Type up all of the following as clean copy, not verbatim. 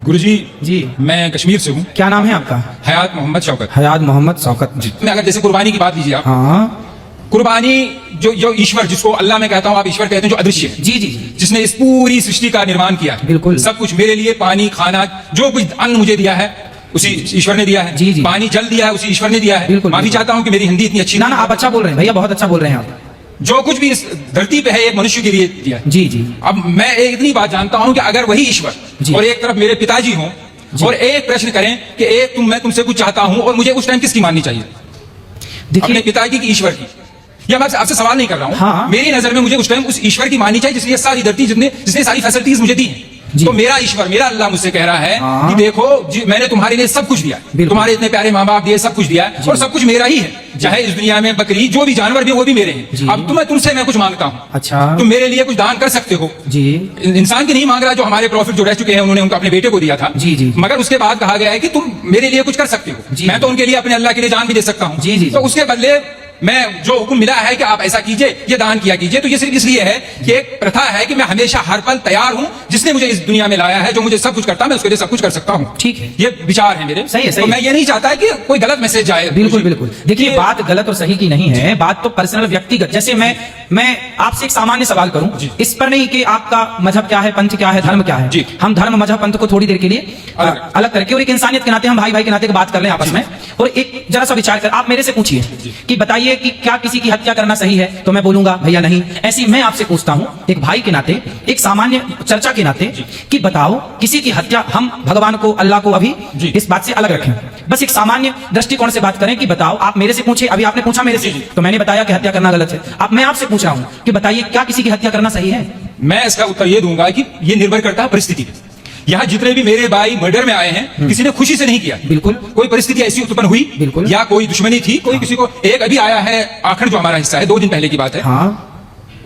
गुरुजी जी मैं कश्मीर से हूँ। क्या नाम है आपका? हयात मोहम्मद शौकत। हयात मोहम्मद शौकत जी। मैं अगर जैसे कुर्बानी की बात लीजिए आप, हाँ कुर्बानी जो ईश्वर, जिसको अल्लाह में कहता हूँ, आप ईश्वर कहते हैं, जो अदृश्य है, जी जी जिसने इस पूरी सृष्टि का निर्माण किया, बिल्कुल। सब कुछ मेरे लिए, पानी, खाना, जो कुछ अन्न मुझे दिया है उसी ईश्वर ने दिया है। जी जी। पानी, जल दिया है उसी ईश्वर ने दिया है। बिल्कुल, माफी बिल्कुल। चाहता हूँ कि मेरी हिंदी इतनी अच्छी ना ना, आप अच्छा बोल रहे हैं भैया, बहुत अच्छा बोल रहे हैं आप। जो कुछ भी इस धरती पे है एक मनुष्य के लिए दिया है। जी जी। अब मैं एक इतनी बात जानता हूं कि अगर वही ईश्वर और एक तरफ मेरे पिताजी हों और एक प्रश्न करें कि एक मैं तुमसे कुछ चाहता हूं, और मुझे उस टाइम किसकी माननी चाहिए? अपने देखिए, पिताजी की, ईश्वर की? या मैं आपसे सवाल नहीं कर रहा हूं। हाँ। मेरी नजर में मुझे उस टाइम उस ईश्वर की माननी चाहिए जिसने सारी धरती, जिसने सारी फैसिलिटीज मुझे दी हैं। तो मेरा ईश्वर, मेरा अल्लाह मुझसे कह रहा है हाँ। कि देखो मैंने तुम्हारे लिए सब कुछ दिया, तुम्हारे इतने प्यारे माँ बाप दिए, सब कुछ दिया, और सब कुछ मेरा ही है। चाहे इस दुनिया में बकरी, जो भी जानवर भी, वो भी मेरे हैं। अब तुमसे मैं कुछ मांगता हूँ, अच्छा, तुम मेरे लिए कुछ दान कर सकते हो। जी। इंसान की नहीं मांग रहा, जो हमारे प्रॉफिट जो रह चुके हैं उन्होंने उनको अपने बेटे को दिया था। जी जी। मगर उसके बाद कहा गया है कि तुम मेरे लिए कुछ कर सकते हो। मैं तो उनके लिए, अपने अल्लाह के लिए जान भी दे सकता हूँ। जी जी। तो उसके बदले मैं जो हुक्म मिला है कि आप ऐसा कीजिए, ये दान किया कीजिए, तो ये सिर्फ इसलिए है कि एक प्रथा है कि मैं हमेशा हर पल तैयार हूं, जिसने मुझे इस दुनिया में लाया है, जो मुझे सब कुछ करता है, मैं उसके लिए सब कुछ कर सकता हूं। ठीक है, ये विचार है मेरे। सही है, सही तो है। मैं ये नहीं चाहता कि कोई गलत मैसेज जाए। बिल्कुल बिल्कुल। देखिए, बात गलत और सही की नहीं है, बात तो पर्सनल, व्यक्तिगत। जैसे मैं आपसे एक सामान्य सवाल करूं, इस पर नहीं कि आपका मजहब क्या है, पंथ क्या है, धर्म क्या है। हम धर्म, मजहब, पंथ को थोड़ी देर के लिए अलग करके, और एक इंसानियत के नाते हम भाई भाई के नाते बात कर लें आपस में, और एक जरा सा विचार कर आप मेरे से पूछिए कि बताइए कि क्या किसी की हत्या करना सही है, तो मैं बोलूंगा भैया नहीं। ऐसी मैं आपसे पूछता हूं एक भाई के नाते, एक सामान्य चर्चा के नाते, कि बताओ किसी की हत्या, हम भगवान को, अल्लाह को अभी इस बात से अलग रखें, बस एक सामान्य दृष्टिकोण से बात करें कि बताओ, आप मेरे से पूछे, अभी आपने पूछा मेरे से, तो मैंने बताया कि हत्या करना गलत है। अब मैं आपसे पूछ रहा हूं कि बताइए क्या किसी की हत्या करना सही है? मैं इसका उत्तर ये दूंगा कि ये निर्भर करता है परिस्थिति पे। यहाँ जितने भी मेरे भाई मर्डर में आए हैं, किसी ने खुशी से नहीं किया। बिल्कुल। कोई परिस्थिति ऐसी उत्पन्न हुई, बिल्कुल, या कोई दुश्मनी थी, कोई किसी को, एक अभी आया है आखिर जो हमारा हिस्सा है, 2 दिन पहले की बात है। हाँ।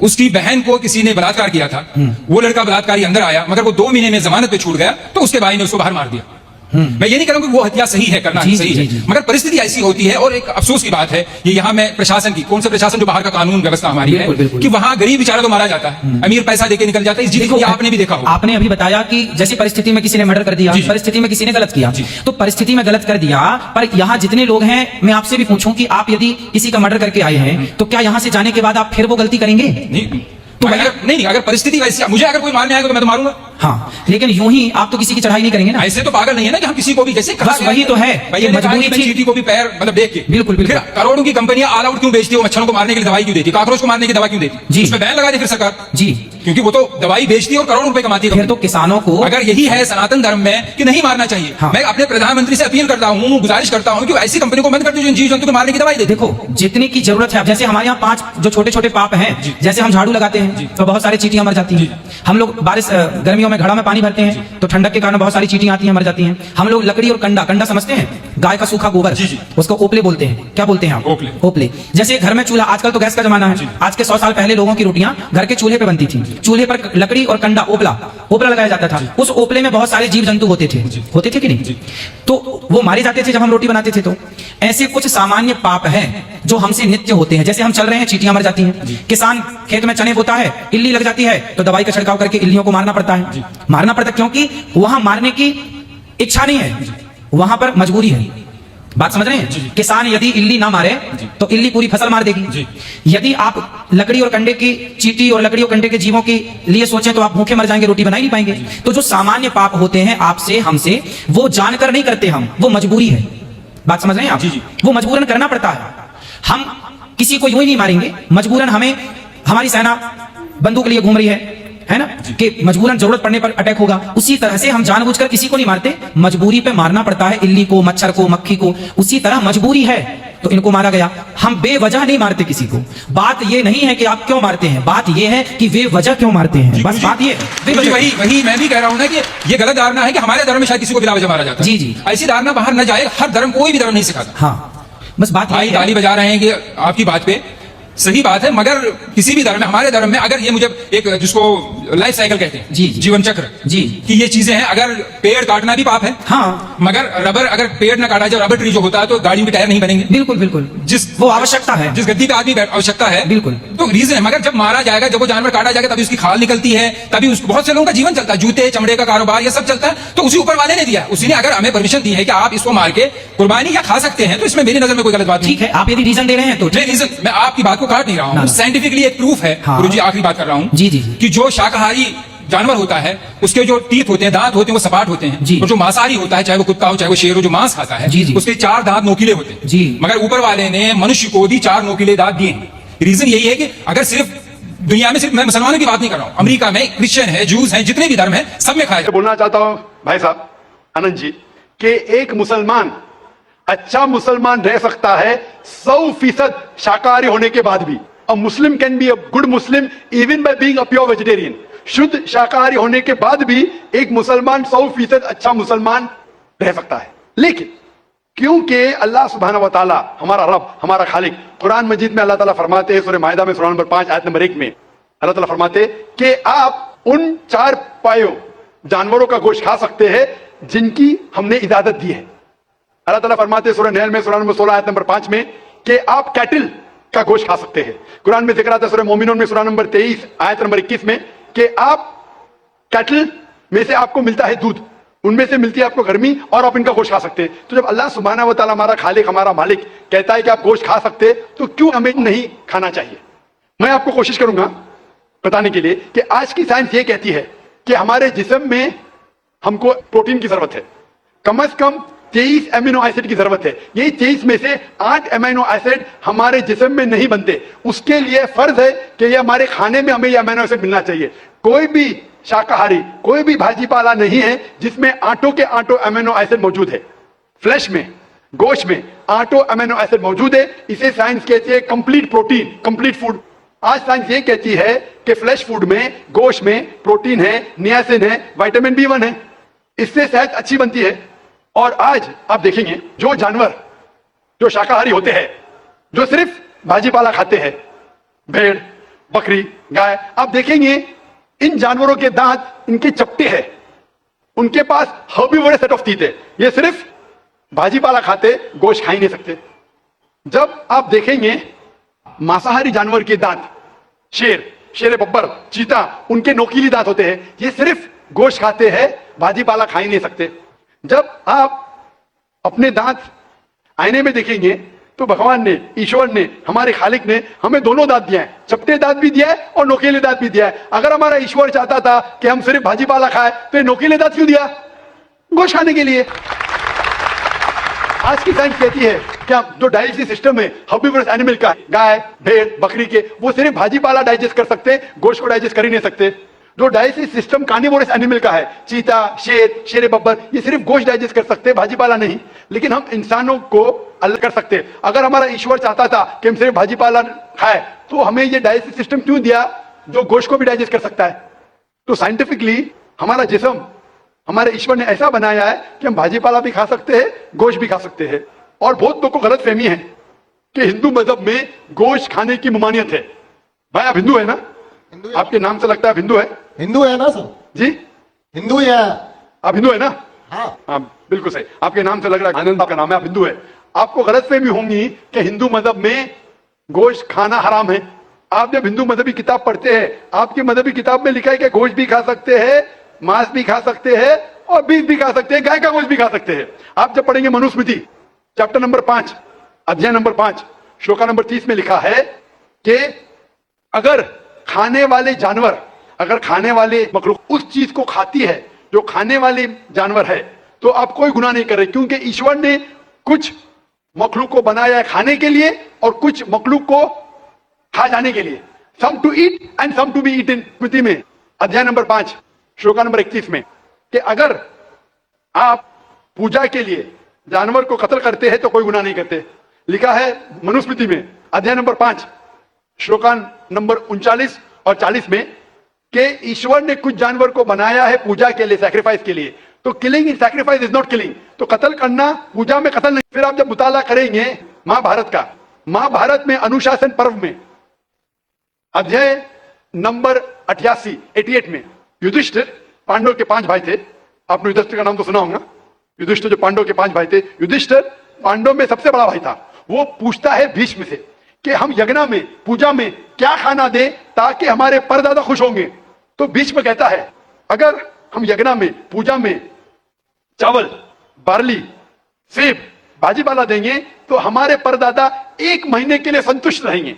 उसकी बहन को किसी ने बलात्कार किया था, वो लड़का बलात्कारी अंदर आया, मगर वो 2 महीने में जमानत पे छूट गया, तो उसके भाई ने उसको बाहर मार दिया। मैं ये नहीं कह रहा हूं कि वो हत्या सही है, करना सही है, मगर परिस्थिति ऐसी होती है। और एक अफसोस की बात है, ये यहाँ मैं प्रशासन की, कौन सा प्रशासन, जो बाहर का कानून व्यवस्था हमारी है, कि वहाँ गरीब बेचारा तो मारा जाता है, अमीर पैसा देके निकल जाता है। इस चीज को आपने भी देखा होगा। आपने अभी बताया कि जैसी परिस्थिति में किसी ने मर्डर कर दिया, परिस्थिति में किसी ने गलत किया, तो परिस्थिति में गलत कर दिया, पर यहाँ जितने लोग हैं, मैं आपसे भी पूछूं कि आप यदि किसी का मर्डर करके आए हैं, तो क्या यहाँ से जाने के बाद आप फिर वो गलती करेंगे? नहीं, तो नहीं, अगर परिस्थिति वैसी, मुझे अगर कोई मारने आएगा तो मैं तो मारूंगा। हाँ, लेकिन यूं ही आप तो किसी की चढ़ाई नहीं करेंगे ना। ऐसे तो पागल नहीं है ना कि हम किसी को भी, जैसे बस वही तो है, मजबूरी थी, चींटी को भी पैर मतलब देख के। बिल्कुल बिल्कुल। फिर करोड़ों की कंपनियां ऑल आउट क्यों बेचती है? मच्छरों को मारने के लिए दवाई क्यों देती है? काकरोच को मारने की दवा क्यों देती है? उसमें बैन लगा दी फिर सरकार जी, क्योंकि वो तो दवाई बेचती है और करोड़ों रुपए कमाती है। फिर तो किसानों को, अगर यही है सनातन धर्म में कि नहीं मारना चाहिए, मैं अपने प्रधानमंत्री से अपील करता हूँ, गुजारिश करता हूँ कि ऐसी कंपनी को बंद कर दो जो जीव जंतु को मारने की दवाई दे। देखो, जितने की जरूरत है, जैसे हमारे यहाँ 5 जो छोटे छोटे पाप हैं, जैसे हम झाड़ू लगाते हैं तो बहुत सारी चींटियां मर जाती हैं। हम लोग बारिश, गर्मियों में घड़ा में पानी भरते हैं तो ठंडक के कारण बहुत सारी चींटियां आती हैं, मर जाती हैं। हम लोग लकड़ी और कंडा समझते हैं, गाय का सूखा गोबर, उसको ओपले बोलते हैं। क्या बोलते हैं आप? ओपले। जैसे घर में चूल्हा, आजकल तो गैस का जमाना है, आज के 100 साल पहले लोगों की रोटियां घर के चूल्हे पे बनती थी। चूल्हे पर लकड़ी और कंडा, ओपला लगाया जाता था। उस ओपले में बहुत सारे जीव जंतु होते थे कि नहीं? तो वो मारे जाते थे जब हम रोटी बनाते थे। तो ऐसे कुछ सामान्य पाप हैं जो हमसे नित्य होते हैं। जैसे हम चल रहे हैं, चींटियां मर जाती हैं। किसान खेत में चने बोता है, इल्ली लग जाती है तो दवाई का छिड़काव करके इल्लियों को मारना पड़ता है। क्योंकि वहां मारने की इच्छा नहीं है, वहां पर मजबूरी है। बात समझ रहे हैं? किसान यदि इल्ली ना मारे तो इल्ली पूरी फसल मार देगी। यदि आप लकड़ी और कंडे की, चींटी और लकड़ी और कंडे के जीवों के लिए सोचें तो आप भूखे मर जाएंगे, रोटी बना ही नहीं पाएंगे। तो जो सामान्य पाप होते हैं आपसे, हमसे, वो जानकर नहीं करते हम, वो मजबूरी है। बात समझ रहे हैं आप? वो मजबूरन करना पड़ता है। हम किसी को यूं ही नहीं मारेंगे, मजबूरन हमें, हमारी सेना बंदूक लिए घूम रही है ना, कि मजबूरन जरूरत पड़ने पर अटैक होगा। उसी तरह से हम जानबूझकर किसी को नहीं मारते, मजबूरी पे मारना पड़ता है। इल्ली को, मच्छर को, मक्खी को, उसी तरह मजबूरी है तो इनको मारा गया। हम बेवजह नहीं मारते किसी को। बात ये नहीं है कि आप क्यों मारते हैं, बात ये है कि बेवजह क्यों मारते हैं। बस बात ये वही मैं भी कह रहा हूँ ना कि ये गलत धारणा है कि हमारे धर्म में शायद किसी को बिला वजह मारा जाता है। जी। ऐसी धारणा बाहर न जाए। हर धर्म, कोई भी धर्म नहीं सिखाता। हाँ, बस बात भाई ताली बजा रहे हैं कि आपकी बात पे सही बात है, मगर किसी भी धर्म में, हमारे धर्म में, अगर ये मुझे एक, जिसको लाइफ साइकिल कहते हैं, जीवन चक्र, कि ये चीजें हैं। अगर पेड़ काटना भी पाप है, हाँ, मगर रबर, अगर पेड़ ना काटा जाए, रबर ट्री जो होता है, तो गाड़ी में टायर नहीं बनेंगे। बिल्कुल बिल्कुल। जिस वो आवश्यकता है, जिस गद्दी पे आदमी आवश्यकता है, बिल्कुल, तो रीजन है, मगर जब मारा जाएगा, जब वो जानवर काटा जाएगा, तभी उसकी खाल निकलती है, तभी उसको बहुत से लोगों का जीवन चलता है, जूते चमड़े का कारोबार ये सब चलता है। तो उसी ऊपर वाले ने दिया, उसी ने अगर हमें परमिशन दी है कि आप इसको मार के कुर्बानी या खा सकते हैं, तो इसमें मेरी नजर में कोई गलत बात नहीं। ठीक है, आप यदि रीजन दे रहे हैं तो मैं रीजन, मैं आपकी बात को काट नहीं रहा हूँ, साइंटिफिकली एक प्रूफ है। हाँ। गुरुजी आखिरी बात कर रहा हूँ जी, जी, जी। कि जो शाकाहारी जानवर होता है उसके जो टीथ होते हैं, दांत होते हैं, वो सपाट होते हैं। जी। और जो मांसाहारी होता है, चाहे वो कुत्ता हो चाहे वो शेर हो, जो मांस खाता है, जी, जी। उसके 4 दांत नोकीले होते हैं। जी। मगर ऊपर वाले ने मनुष्य को भी 4 नोकीले दांत दिए हैं। रीजन यही है कि अगर सिर्फ दुनिया में, सिर्फ मैं मुसलमानों की बात नहीं कर रहा हूं, अमेरिका में क्रिश्चियन है, जूस है, जितने भी धर्म है, सब में खाया जाता है। बोलना चाहता हूं भाई साहब आनंद जी कि एक मुसलमान अच्छा मुसलमान रह सकता है 100% शाकाहारी होने के बाद भी। A Muslim can be a good Muslim even by being a pure vegetarian. शुद्ध शाकाहारी होने के बाद भी एक मुसलमान 100% अच्छा मुसलमान रह सकता है। लेकिन क्योंकि अल्लाह सुब्हानहू व तआला हमारा रब, हमारा खालिक, कुरान मजीद में अल्लाह ताला फरमाते हैं, सूरह माइदा में सूरह नंबर 5 आयत नंबर 1 में अल्लाह ताला फरमाते हैं कि आप उन 4 पायों जानवरों का गोश्त खा सकते हैं जिनकी हमने इजाजत दी है। अल्लाह ताला फरमाते हैं सूरह नहल में सूरह नंबर 16 आयत नंबर 5 में कि आप कैटल का गोश्त खा सकते हैं। कुरान में जिक्र आता है सूरह मोमिनून में सूरह नंबर 23 आयत नंबर 21 में कि आप कैटल में से आपको मिलता है दूध, उनमें से मिलती है आपको गर्मी, और आप इनका गोश्त खा सकते हैं। तो जब अल्लाह सुब्हानहू व तआला हमारा खालिक, हमारा मालिक कहता है कि आप गोश्त खा सकते हैं, तो क्यों हमें नहीं खाना चाहिए? मैं आपको कोशिश करूंगा बताने के लिए कि आज की साइंस ये कहती है कि हमारे जिस्म में हमको प्रोटीन की जरूरत है, कम से कम 23 एमिनो एसिड की जरूरत है। यही 23 में से 8 एमिनो एसिड हमारे जिस्म में नहीं बनते। उसके लिए फर्ज है कि ये हमारे खाने में हमें ये एमिनो एसिड मिलना चाहिए। कोई भी शाकाहारी, कोई भी भाजी पाला नहीं है जिसमें आटो के आटो एमिनो एसिड मौजूद है। फ्लैश में, गोश्त में आटो एमिनो एसिड मौजूद है। इसे साइंस कहती है कंप्लीट प्रोटीन, कंप्लीट फूड। आज साइंस ये कहती है कि फ्लैश फूड में, गोश्त में प्रोटीन है, नियासिन है, विटामिन B1 है, इससे सेहत अच्छी बनती है। और आज आप देखेंगे जो जानवर जो शाकाहारी होते हैं, जो सिर्फ भाजी पाला खाते हैं, भेड़, बकरी, गाय, आप देखेंगे इन जानवरों के दांत इनके चपटे हैं, उनके पास हर्बीवोरस सेट ऑफ टीथ है। ये सिर्फ भाजी पाला खाते, गोश्त खा ही नहीं सकते। जब आप देखेंगे मांसाहारी जानवर के दांत, शेर बब्बर, चीता, उनके नोकीली दांत होते हैं, ये सिर्फ गोश्त खाते हैं, भाजी पाला खा ही नहीं सकते। जब आप अपने दांत आईने में देखेंगे तो भगवान ने, ईश्वर ने, हमारे खालिक ने हमें दोनों दांत दिया है, चपटे दांत भी दिया है और नोकीले दांत भी दिया है। अगर हमारा ईश्वर चाहता था कि हम सिर्फ भाजी पाला खाए, तो ये नोकीले दांत क्यों दिया? गोश्त खाने के लिए। आज की साइंस कहती है कि जो डाइजेस्टिव सिस्टम है हर्बीवोरस एनिमल का, गाय, भेड़, बकरी के, वो सिर्फ भाजी पाला डाइजेस्ट कर सकते हैं, गोश्त को डाइजेस्ट कर ही नहीं सकते। जो डाइजेस्टिव सिस्टम कार्निवोरस एनिमल का है, चीता, शेर बब्बर, ये सिर्फ गोश्त डाइजेस्ट कर सकते हैं, भाजी पाला नहीं। लेकिन हम इंसानों को अलग कर सकते हैं। अगर हमारा ईश्वर चाहता था कि हम सिर्फ भाजी पाला खाए, तो हमें ये डाइजेस्टिव सिस्टम क्यों दिया जो गोश्त को भी डाइजेस्ट कर सकता है? तो साइंटिफिकली हमारा जिस्म हमारे ईश्वर ने ऐसा बनाया है कि हम भाजी पाला भी खा सकते हैं, गोश्त भी खा सकते हैं। और बहुत लोगों को गलत फहमी है कि हिंदू मजहब में गोश्त खाने की ममानियत है। भाई आप हिंदू है ना? हिंदू है। आपके नाम से लगता है आप हिंदू है। हिंदू है ना सर? जी, हिंदू ही है। आप हिंदू है ना? हाँ बिल्कुल सही। आपके नाम से लग रहा है आनंद आपका नाम है, आप हिंदू है। आपको गलतफहमी होंगी कि हिंदू मजहब में गोश्त खाना हराम है। आप जब हिंदू मजहबी किताब पढ़ते हैं, आपकी मजहबी किताब में लिखा है कि गोश्त भी खा सकते हैं, मांस भी खा सकते हैं और बीफ भी खा सकते हैं, गाय का गोश्त भी खा सकते हैं। आप जब पढ़ेंगे मनुस्मृति चैप्टर नंबर 5 अध्याय नंबर 5 श्लोका नंबर 30 में लिखा है कि अगर खाने वाले जानवर, अगर खाने वाले मखलूक उस चीज को खाती है जो खाने वाले जानवर है, तो आप कोई गुनाह नहीं कर रहे, क्योंकि ईश्वर ने कुछ मखलूक को बनाया है खाने के लिए और कुछ मखलूक को खा जाने के लिए। Some to eat and some to be eaten. स्मृति में अध्याय नंबर 5 श्लोका नंबर 31 में कि अगर आप पूजा के लिए जानवर को कत्ल करते हैं तो कोई गुनाह नहीं करते। लिखा है मनुस्मृति में अध्याय नंबर 5 श्लोका नंबर 39 और 40 में कि ईश्वर ने कुछ जानवर को बनाया है पूजा के लिए, सैक्रिफाइस के लिए। तो killing in sacrifice is not killing. तो कत्ल करना पूजा में कत्ल नहीं। फिर आप जब मुताला करेंगे महाभारत का, महाभारत में अनुशासन पर्व में अध्याय नंबर 88 में युधिष्ठिर, पांडव के 5 भाई थे। आपने युधिष्ठिर का नाम तो सुना होगा। युधिष्ठिर जो पांडव के 5 भाई थे, युधिष्ठिर पांडव में सबसे बड़ा भाई था। वो पूछता है भीष्म से कि हम यज्ञ में, पूजा में क्या खाना दें ताकि हमारे परदादा खुश होंगे। तो बीच में कहता है अगर हम यज्ञ में, पूजा में चावल, बार्ली, सेब, भाजी पाला देंगे तो हमारे परदादा 1 महीने के लिए संतुष्ट रहेंगे।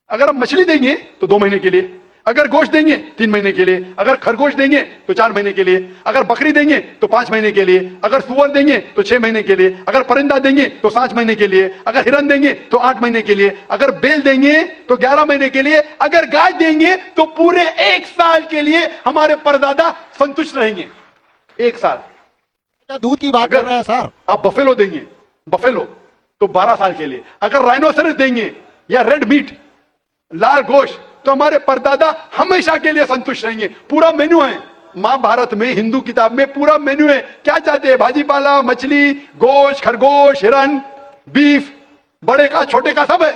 अगर हम मछली देंगे तो 2 महीने के लिए, अगर गोश्त देंगे 3 महीने के लिए, अगर खरगोश देंगे तो 4 महीने के लिए, अगर बकरी देंगे तो 5 महीने के लिए, अगर सुअर देंगे तो 6 महीने के लिए, अगर परिंदा देंगे तो 7 महीने के लिए, अगर हिरन देंगे तो 8 महीने के लिए, अगर बैल देंगे तो 11 महीने के लिए, अगर गाय देंगे तो पूरे 1 साल के लिए हमारे परदादा संतुष्ट रहेंगे। 1 साल। क्या दूध की बात कर रहे हैं सर? आप बफेलो देंगे, बफेलो तो 12 साल के लिए, अगर राइनोसरस देंगे या रेड मीट, लाल गोश्त, तो हमारे परदादा हमेशा के लिए संतुष्ट रहेंगे। पूरा मेन्यू है महाभारत में, हिंदू किताब में पूरा मेन्यू है। क्या चाहते हैं? भाजी पाला, मछली, गोश्त, खरगोश, हिरन, बीफ, बड़े का छोटे का सब है।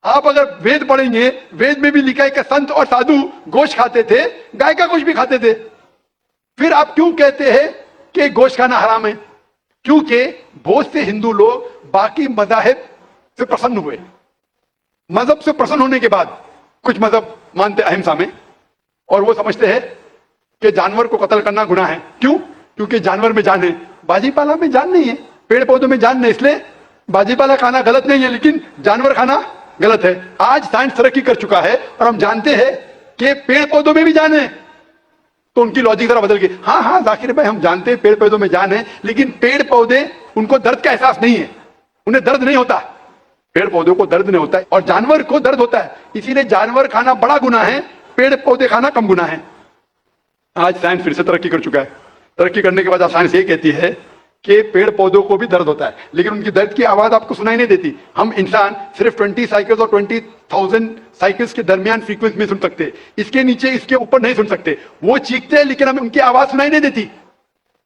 आप अगर वेद पढ़ेंगे, वेद में भी लिखा है कि संत और साधु गोश्त खाते थे, गाय का गोश्त भी खाते थे। फिर आप क्यों कहते हैं कि गोश्त खाना हराम है? क्योंकि बहुत से हिंदू लोग बाकी मज़ाहिब से प्रसन्न हुए। मजहब से प्रसन्न होने के बाद कुछ मजहब मानते अहिंसा में, और वो समझते हैं कि जानवर को कत्ल करना गुनाह है। क्यों? क्योंकि जानवर में जान है, बाजीपाला में जान नहीं है, पेड़ पौधों में जान नहीं, इसलिए बाजीपाला खाना गलत नहीं है, लेकिन जानवर खाना गलत है। आज साइंस तरक्की कर चुका है और हम जानते हैं कि पेड़ पौधों में भी जान है, तो उनकी लॉजिक जरा बदल गई। हाँ हाँ जाकिर भाई, हम जानते हैं पेड़ पौधों में जान है, लेकिन पेड़ पौधे, उनको दर्द का एहसास नहीं है, उन्हें दर्द नहीं होता। पेड़ पौधों को दर्द नहीं होता है और जानवर को दर्द होता है, इसीलिए जानवर खाना बड़ा गुनाह है, पेड़ पौधे खाना कम गुनाह है। आज साइंस फिर से तरक्की कर चुका है। तरक्की करने के बाद साइंस ये कहती है कि पेड़ पौधों को भी दर्द होता है, लेकिन उनकी दर्द की आवाज आपको सुनाई नहीं देती। हम इंसान सिर्फ 20 साइकिल्स और 20,000 साइकिल्स के दरमियान फ्रीक्वेंसी में सुन सकते, इसके नीचे, इसके ऊपर नहीं सुन सकते। वो चीखते हैं लेकिन हमें उनकी आवाज सुनाई नहीं देती।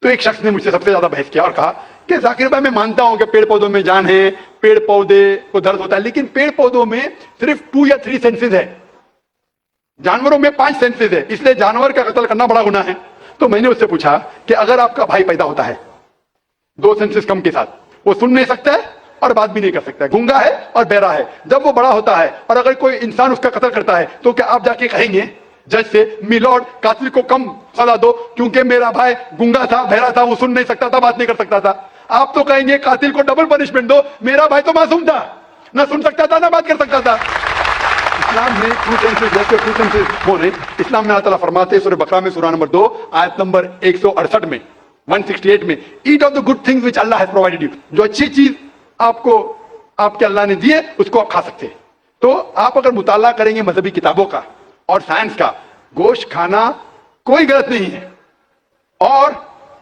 तो एक शख्स ने मुझसे सबसे ज्यादा बहस किया और कहा कि जाकिर भाई, मैं मानता हूं कि पेड़ पौधों में जान है, पेड़ पौधे को दर्द होता है, लेकिन पेड़ पौधों में सिर्फ 2 या 3 सेंसेस है, जानवरों में 5 सेंसेस है, इसलिए जानवर का कत्ल करना बड़ा गुनाह है। तो मैंने उससे पूछा कि अगर आपका भाई पैदा होता है 2 सेंसेस कम के साथ, वो सुन नहीं सकता है और बात भी नहीं कर सकता है, गूंगा है और बहरा है, जब वो बड़ा होता है और अगर कोई इंसान उसका कत्ल करता है, तो क्या आप जाके कहेंगे जज से, मिलॉर्ड कातिल को कम सजा दो क्योंकि मेरा भाई गूंगा था, बहरा था, वो सुन नहीं सकता था, बात नहीं कर सकता था? आप तो कहेंगे कातिल को डबल पनिशमेंट दो, मेरा भाई तो मासूम था, ना सुन सकता था ना बात कर सकता था। इस्लाम में 2 सेंसेस, जैसे 2 सेंसेस वो नहीं, इस्लाम में अल्लाह ताला फरमाते हैं सूरह बकरा में, सूरह नंबर 2 आयत नंबर 168 में, 168 में, eat of the good things which Allah has provided you. जो अच्छी चीज आपको आपके अल्लाह ने दी है उसको आप खा सकते हैं। तो आप अगर मुताला करेंगे मजहबी किताबों का और साइंस का, गोश्त खाना कोई गलत नहीं है, और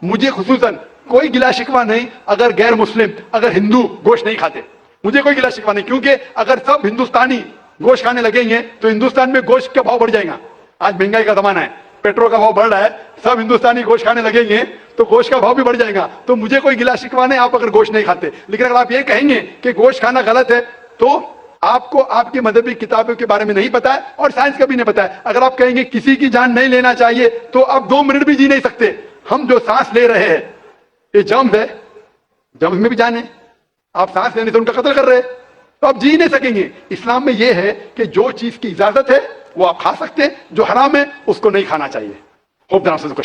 मुझे खुसूसन कोई गिला शिकवा नहीं अगर गैर मुस्लिम, अगर हिंदू गोश्त नहीं खाते, मुझे कोई गिला शिकवा नहीं, क्योंकि अगर सब हिंदुस्तानी गोश्त खाने लगेंगे तो हिंदुस्तान में गोश्त का भाव बढ़ जाएगा। आज महंगाई का जमाना है, पेट्रोल का भाव बढ़ रहा है, सब हिंदुस्तानी गोश्त खाने लगेंगे तो गोश्त का भाव भी बढ़ जाएगा। तो मुझे कोई गिला शिकवा नहीं आप अगर गोश्त नहीं खाते, लेकिन अगर आप ये कहेंगे कि गोश्त खाना गलत है तो आपको आपकी मजहबी किताबों के बारे में नहीं पता है और साइंस का भी नहीं पता है। अगर आप कहेंगे किसी की जान नहीं लेना चाहिए तो आप 2 मिनट भी जी नहीं सकते। हम जो सांस ले रहे हैं ये जर्म्स है, जर्म्स में भी जान है, आप सांस लेने से उनका कत्ल कर रहे हैं तो आप जी नहीं सकेंगे। इस्लाम में यह है कि जो चीज की इजाजत है वो आप खा सकते हैं, जो हराम है उसको नहीं खाना चाहिए। Hope the answers the question.